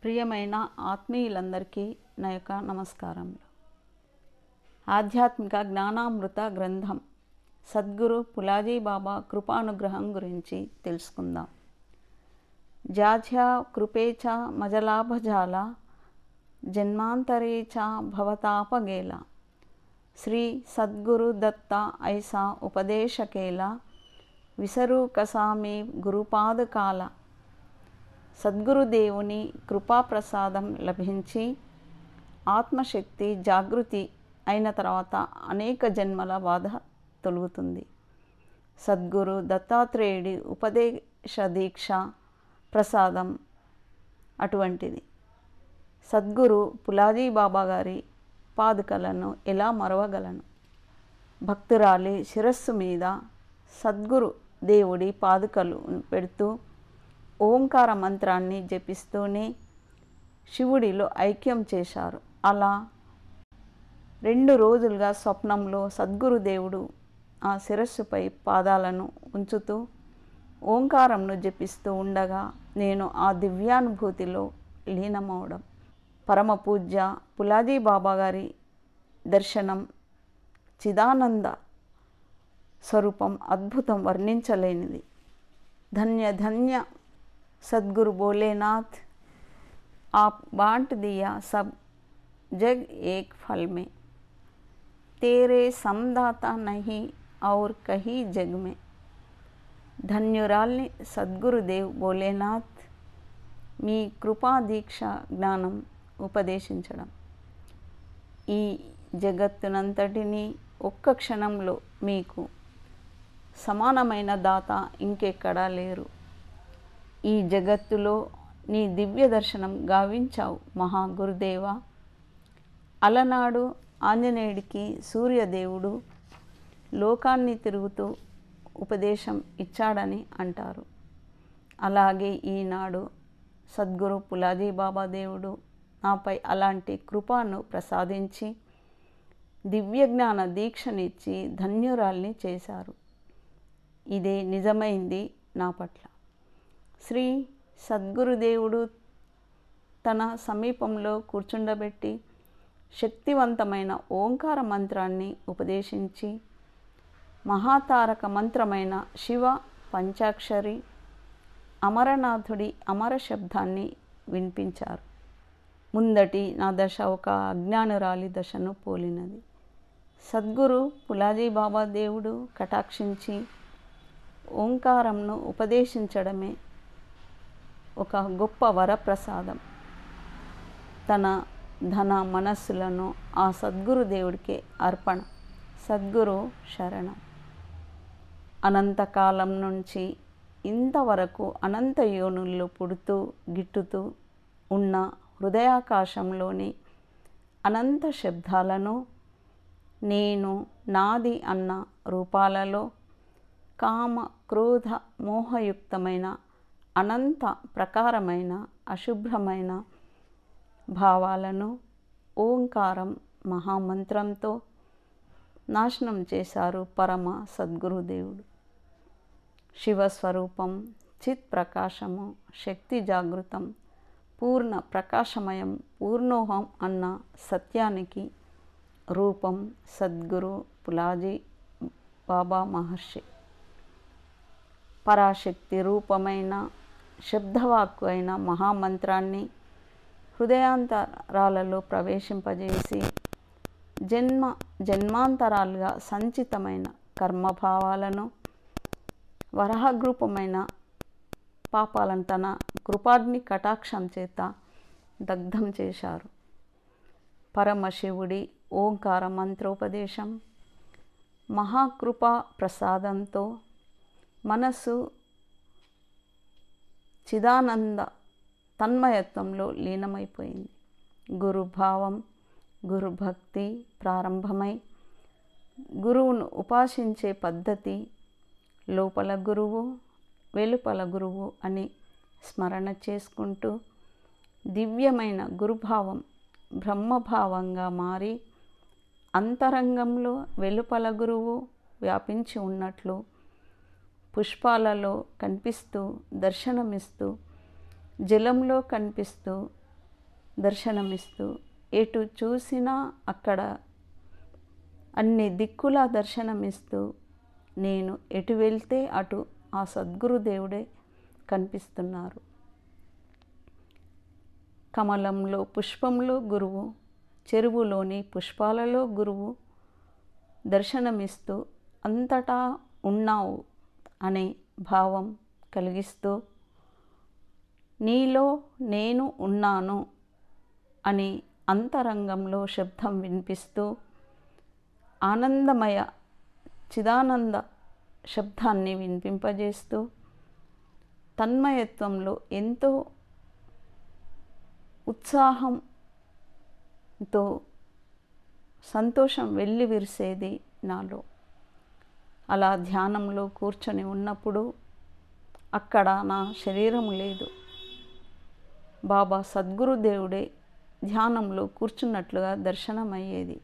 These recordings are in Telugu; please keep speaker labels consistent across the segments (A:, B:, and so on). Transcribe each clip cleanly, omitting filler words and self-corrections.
A: ప్రియమైన ఆత్మీయులందరికీ నా యొక్క నమస్కారములు. ఆధ్యాత్మిక జ్ఞానామృత గ్రంథం సద్గురు పులాజీ బాబా కృపానుగ్రహం గురించి తెలుసుకుందాం. జాజ్యా కృపేచ మజలాభజాల జన్మాంతరేచ భవతాపగేల శ్రీ సద్గురు దత్త ఐసా ఉపదేశకేల విసరు కసామి గురుపాదకాల. సద్గురుదేవుని కృపాప్రసాదం లభించి ఆత్మశక్తి జాగృతి అయిన తర్వాత అనేక జన్మల బాధ తొలుగుతుంది. సద్గురు దత్తాత్రేయుడి ఉపదేశ దీక్ష ప్రసాదం అటువంటిది. సద్గురు పులాజీ బాబా గారి పాదుకలను ఎలా మరవగలను? భక్తురాలి శిరస్సు మీద సద్గురు దేవుడి పాదుకలు పెడుతూ ఓంకార మంత్రాన్ని జపిస్తూనే శివుడిలో ఐక్యం చేశారు. అలా 2 రోజులుగా స్వప్నంలో సద్గురుదేవుడు ఆ శిరస్సుపై పాదాలను ఉంచుతూ ఓంకారంను జపిస్తూ ఉండగా నేను ఆ దివ్యానుభూతిలో లీనమవడం, పరమ పూజ్య పులాజీ బాబా గారి దర్శనం, చిదానంద స్వరూపం అద్భుతం, వర్ణించలేనిది. ధన్య ధన్య सदगुरु भोलेनाथ, आप बांट दिया सब जग एक फल में, तेरे समदाता नहीं और कहीं जग में. ధన్యురాల్ని సద్గురుదేవ్ భోలేనాథ్ మీ కృపా దీక్ష జ్ఞానం ఉపదేశించడం, ఈ జగత్తునంతటినీ ఒక్క క్షణంలో మీకు సమానమైన దాత ఇంకెక్కడా లేరు. ఈ జగత్తులో నీ దివ్య దర్శనం గావించావు మహా గురుదేవా. అలనాడు ఆంజనేయుడికి సూర్యదేవుడు లోకాన్ని తిరుగుతూ ఉపదేశం ఇచ్చాడని అంటారు. అలాగే ఈనాడు సద్గురు పులాజీ బాబా దేవుడు నాపై అలాంటి కృపను ప్రసాదించి దివ్యజ్ఞాన దీక్షనిచ్చి ధన్యురాల్ని చేశారు. ఇదే నిజమైంది నా పట్ల. శ్రీ సద్గురుదేవుడు తన సమీపంలో కూర్చుండబెట్టి శక్తివంతమైన ఓంకార మంత్రాన్ని ఉపదేశించి మహాతారక మంత్రమైన శివ పంచాక్షరి అమరనాథుడి అమర శబ్దాన్ని వినిపించారు. ముందటి నా దశ ఒక అజ్ఞానురాలి దశను పోలినది. సద్గురు పులాజీ బాబా దేవుడు కటాక్షించి ఓంకారంను ఉపదేశించడమే ఒక గొప్ప వరప్రసాదం. తన ధన మనస్సులను ఆ సద్గురు దేవుడికే అర్పణ. సద్గురు శరణం. అనంతకాలం నుంచి ఇంతవరకు అనంత యోనుల్లో పుడుతూ గిట్టుతూ ఉన్న హృదయాకాశంలోని అనంత శబ్దాలను నేను నాది అన్న రూపాలలో కామ క్రోధ మోహయుక్తమైన అనంత ప్రకారమైన అశుభ్రమైన భావాలను ఓంకారం మహామంత్రంతో నాశనం చేశారు పరమ సద్గురుదేవుడు. శివస్వరూపం, చిత్ ప్రకాశము, శక్తి జాగృతం, పూర్ణ ప్రకాశమయం, పూర్ణోహం అన్న సత్యానికి రూపం సద్గురు పులాజీ బాబా మహర్షి. పరాశక్తి రూపమైన శబ్దవాక్కు అయిన మహామంత్రాన్ని హృదయాంతరాలలో ప్రవేశింపజేసి జన్మాంతరాలుగా సంచితమైన కర్మభావాలను, వరాహగ్రూపమైన పాపాలను తన కృపాగ్ని కటాక్షం చేత దగ్ధం చేశారు. పరమశివుడి ఓంకార మంత్రోపదేశం మహాకృపా ప్రసాదంతో మనసు చిదానంద తన్మయత్వంలో లీనమైపోయింది. గురుభావం, గురుభక్తి ప్రారంభమై గురువును ఉపాసించే పద్ధతి, లోపల గురువు వెలుపల గురువు అని స్మరణ చేసుకుంటూ దివ్యమైన గురుభావం బ్రహ్మభావంగా మారి అంతరంగంలో వెలుపల గురువు వ్యాపించి ఉన్నట్లు పుష్పాలలో కనిపిస్తూ దర్శనమిస్తూ, జలంలో కనిపిస్తూ దర్శనమిస్తూ ఎటు చూసినా అక్కడ అన్ని దిక్కులా దర్శనమిస్తూ నేను ఎటు వెళ్తే అటు ఆ సద్గురుదేవుడే కనిపిస్తున్నారు. కమలంలో పుష్పంలో గురువు, చెరువులోని పుష్పాలలో గురువు దర్శనమిస్తూ అంతటా ఉన్నావు అనే భావం కలిగిస్తూ, నీలో నేను ఉన్నాను అని అంతరంగంలో శబ్దం వినిపిస్తూ, ఆనందమయ చిదానంద శబ్దాన్ని వినిపింపజేస్తూ, తన్మయత్వంలో ఎంతో ఉత్సాహంతో సంతోషం వెల్లివిరిసేది నాలో. అలా ధ్యానంలో కూర్చొని ఉన్నప్పుడు అక్కడ నా శరీరం లేదు, బాబా సద్గురుదేవుడే ధ్యానంలో కూర్చున్నట్లుగా దర్శనమయ్యేది.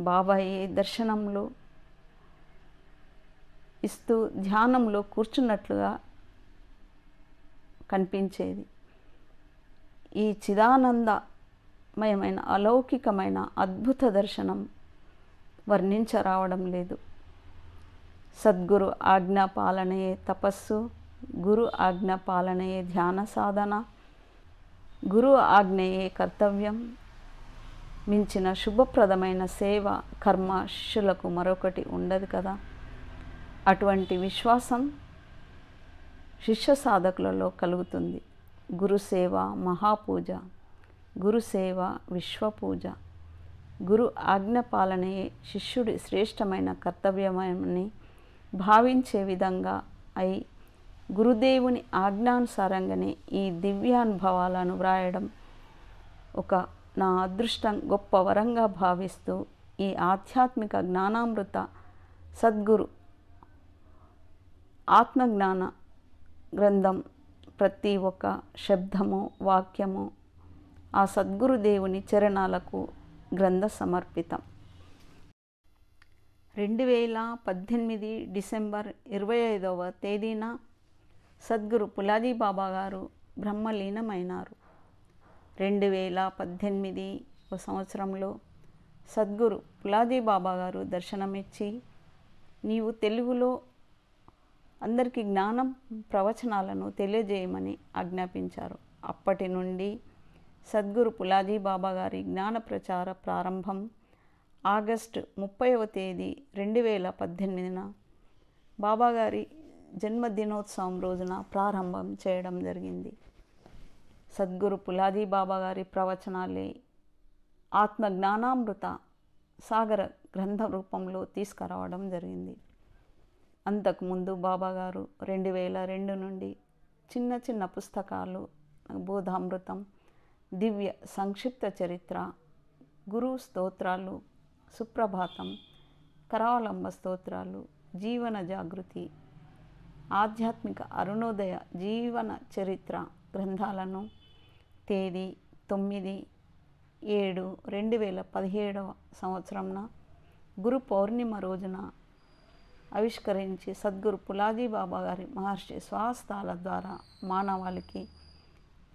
A: బాబాయే దర్శనంలో ఇస్తూ ధ్యానంలో కూర్చున్నట్లుగా కనిపించేది. ఈ చిదానందమయమైన అలౌకికమైన అద్భుత దర్శనం వర్ణించరావడం లేదు. సద్గురు ఆజ్ఞా పాలనయే తపస్సు, గురు ఆజ్ఞా పాలనయే ధ్యాన సాధన, గురు ఆజ్ఞయే కర్తవ్యం, మించిన శుభప్రదమైన సేవ కర్మ శిష్యులకు మరొకటి ఉండదు కదా. అటువంటి విశ్వాసం శిష్య సాధకులలో కలుగుతుంది. గురుసేవ మహాపూజ, గురుసేవ విశ్వపూజ, గురు ఆజ్ఞ పాలనయే శిష్యుడి శ్రేష్టమైన కర్తవ్యమని భావించే విధంగా అయి గురుదేవుని ఆజ్ఞానుసారంగానే ఈ దివ్యానుభవాలను వ్రాయడం ఒక నా అదృష్టం, గొప్ప వరంగా భావిస్తూ ఈ ఆధ్యాత్మిక జ్ఞానామృత సద్గురు ఆత్మజ్ఞాన గ్రంథం ప్రతి ఒక్క శబ్దము వాక్యము ఆ సద్గురుదేవుని చరణాలకు గ్రంథ సమర్పితం. 2018 డిసెంబర్ 25వ తేదీన సద్గురు పులాజీ బాబా గారు బ్రహ్మలీనమైనారు. 2018 సంవత్సరంలో సద్గురు పులాజీ బాబా గారు దర్శనమిచ్చి, నీవు తెలుగులో అందరికీ జ్ఞానం ప్రవచనాలను తెలియజేయమని ఆజ్ఞాపించారు. అప్పటి నుండి సద్గురు పులాజీ బాబా గారి జ్ఞాన ప్రచార ప్రారంభం ఆగస్టు 30వ తేదీ 2018న బాబాగారి జన్మదినోత్సవం రోజున ప్రారంభం చేయడం జరిగింది. సద్గురు పులాజీ బాబా గారి ప్రవచనాలే ఆత్మ జ్ఞానామృత సాగర గ్రంథ రూపంలో తీసుకురావడం జరిగింది. అంతకుముందు బాబాగారు 2002 నుండి చిన్న చిన్న పుస్తకాలు బోధామృతం, దివ్య సంక్షిప్త చరిత్ర, గురు స్తోత్రాలు, సుప్రభాతం, కరావలంబ స్తోత్రాలు, జీవన జాగృతి, ఆధ్యాత్మిక అరుణోదయ జీవన చరిత్ర గ్రంథాలను తేదీ 9/7/2017 సంవత్సరంన గురు పౌర్ణిమ రోజున ఆవిష్కరించి సద్గురు పులాజీ బాబా గారి మహర్షి స్వహస్తాల ద్వారా మానవాళికి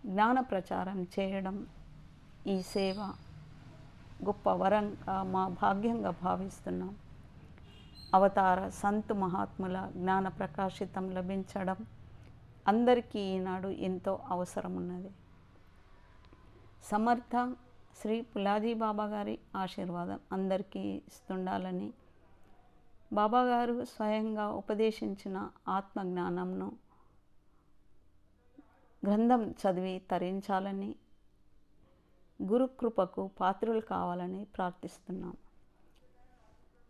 A: జ్ఞాన ప్రచారం చేయడం ఈ సేవ గొప్ప వరంగా మా భాగ్యంగా భావిస్తున్నాం. అవతార సంతు మహాత్ముల జ్ఞాన ప్రకాశితం లభించడం అందరికీ ఈనాడు ఎంతో అవసరం ఉన్నది. సమర్థ శ్రీ పులాజీ బాబా గారి ఆశీర్వాదం అందరికీ ఇస్తుండాలని, బాబాగారు స్వయంగా ఉపదేశించిన ఆత్మజ్ఞానంను గ్రంథం చదివి తరించాలని, గురుకృపకు పాత్రులు కావాలని ప్రార్థిస్తున్నాం.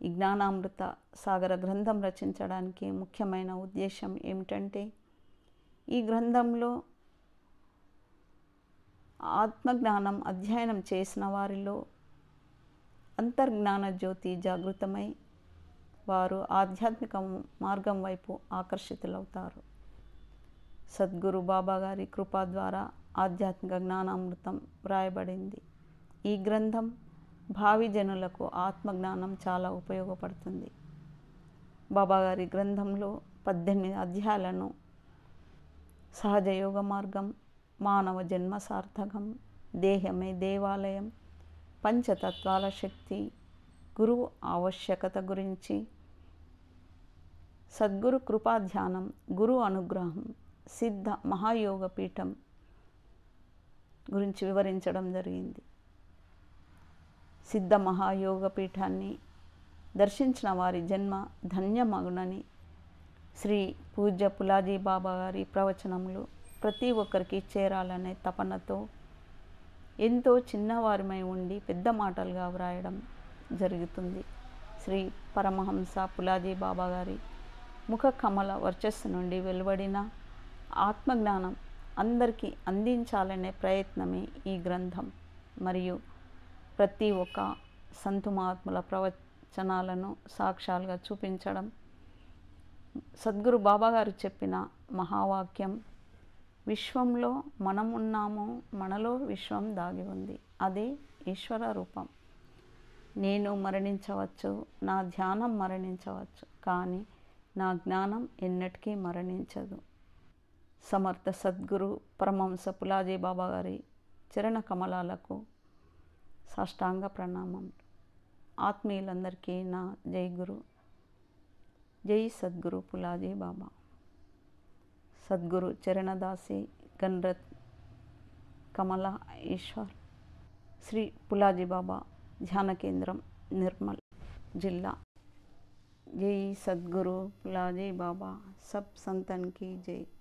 A: ఈ జ్ఞానామృత సాగర గ్రంథం రచించడానికి ముఖ్యమైన ఉద్దేశం ఏమిటంటే, ఈ గ్రంథంలో ఆత్మజ్ఞానం అధ్యయనం చేసిన వారిలో అంతర్జ్ఞాన జ్యోతి జాగృతమై వారు ఆధ్యాత్మిక మార్గం వైపు ఆకర్షితులవుతారు. సద్గురు బాబా గారి కృప ద్వారా ఆధ్యాత్మిక జ్ఞానామృతం వ్రాయబడింది. ఈ గ్రంథం భావి జనులకు ఆత్మజ్ఞానం చాలా ఉపయోగపడుతుంది. బాబాగారి గ్రంథంలో 18 అధ్యాయాలను సహజ యోగ మార్గం, మానవ జన్మ సార్థకం, దేహమే దేవాలయం, పంచతత్వాల శక్తి, గురువు ఆవశ్యకత గురించి, సద్గురు కృపాధ్యానం, గురు అనుగ్రహం, సిద్ధ మహాయోగ పీఠం గురించి వివరించడం జరిగింది. సిద్ధ మహాయోగ పీఠాన్ని దర్శించిన వారి జన్మ ధన్యమగునని శ్రీ పూజ్య పులాజీ బాబా గారి ప్రవచనములు ప్రతి ఒక్కరికి చేరాలనే తపనతో ఎంతో చిన్నవారిమై ఉండి పెద్ద మాటలుగా వ్రాయడం జరుగుతుంది. శ్రీ పరమహంస పులాజీ బాబా గారి ముఖ కమల వర్చస్సు నుండి వెలువడిన ఆత్మజ్ఞానం అందరికీ అందించాలనే ప్రయత్నమే ఈ గ్రంథం. మరియు ప్రతి ఒక్క సంతు మహాత్ముల ప్రవచనాలను సాక్ష్యాలుగా చూపించడం, సద్గురు బాబా గారు చెప్పిన మహావాక్యం, విశ్వంలో మనం ఉన్నాము, మనలో విశ్వం దాగి ఉంది, అదే ఈశ్వర రూపం. నేను మరణించవచ్చు, నా ధ్యానం మరణించవచ్చు, కానీ నా జ్ఞానం ఎన్నటికీ మరణించదు. సమర్థ సద్గురు పరమహంస పులాజీ బాబా గారి చరణ కమలాలకు సాష్టాంగ ప్రణామం. ఆత్మీయులందరికీ నా జై గురు, జై సద్గురు పులాజీ బాబా. సద్గురు చరణదాసి గణరత్ కమలా ఈశ్వర్, శ్రీ పులాజీ బాబా ధ్యాన కేంద్రం, నిర్మల్ జిల్లా. జై సద్గురు పులాజీ బాబా, సబ్ సంతన్ की जय.